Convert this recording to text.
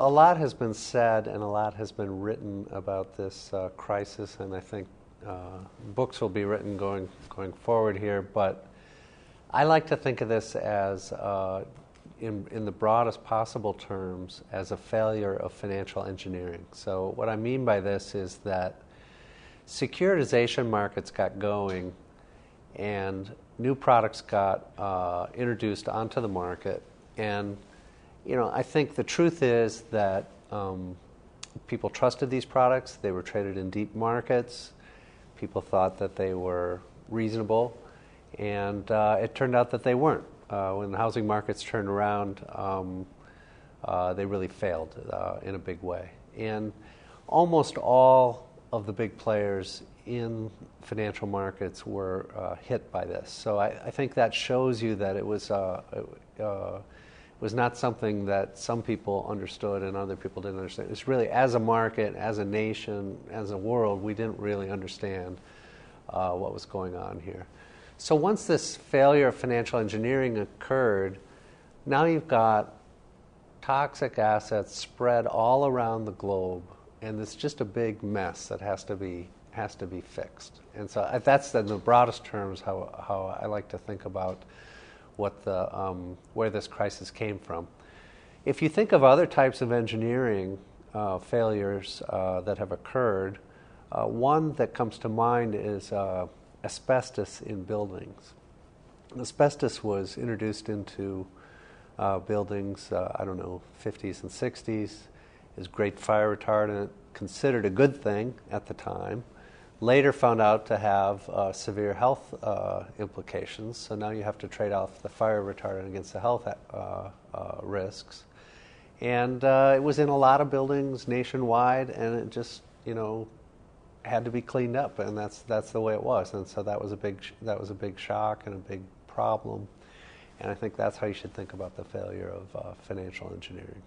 A lot has been said and a lot has been written about this crisis, and I think books will be written going forward here. But I like to think of this as, in the broadest possible terms, as a failure of financial engineering. So what I mean by this is that securitization markets got going, and new products got introduced onto the market, and I think the truth is that people trusted these products. They were traded in deep markets. People thought that they were reasonable, and it turned out that they weren't. When the housing markets turned around, they really failed in a big way. And almost all of the big players in financial markets were hit by this. So I think that shows you that it was not something that some people understood and other people didn't understand. It's really, as a market, as a nation, as a world, we didn't really understand what was going on here. So once this failure of financial engineering occurred, now you've got toxic assets spread all around the globe, and it's just a big mess that has to be fixed. And so that's, in the broadest terms, how I like to think about what where this crisis came from. If you think of other types of engineering failures that have occurred, one that comes to mind is asbestos in buildings. Asbestos was introduced into buildings, 50s and 60s. Is great fire retardant, considered a good thing at the time. Later found out to have severe health implications, so now you have to trade off the fire retardant against the health risks. And it was in a lot of buildings nationwide, and it just, had to be cleaned up, and that's the way it was. And so that was a big shock and a big problem. And I think that's how you should think about the failure of financial engineering.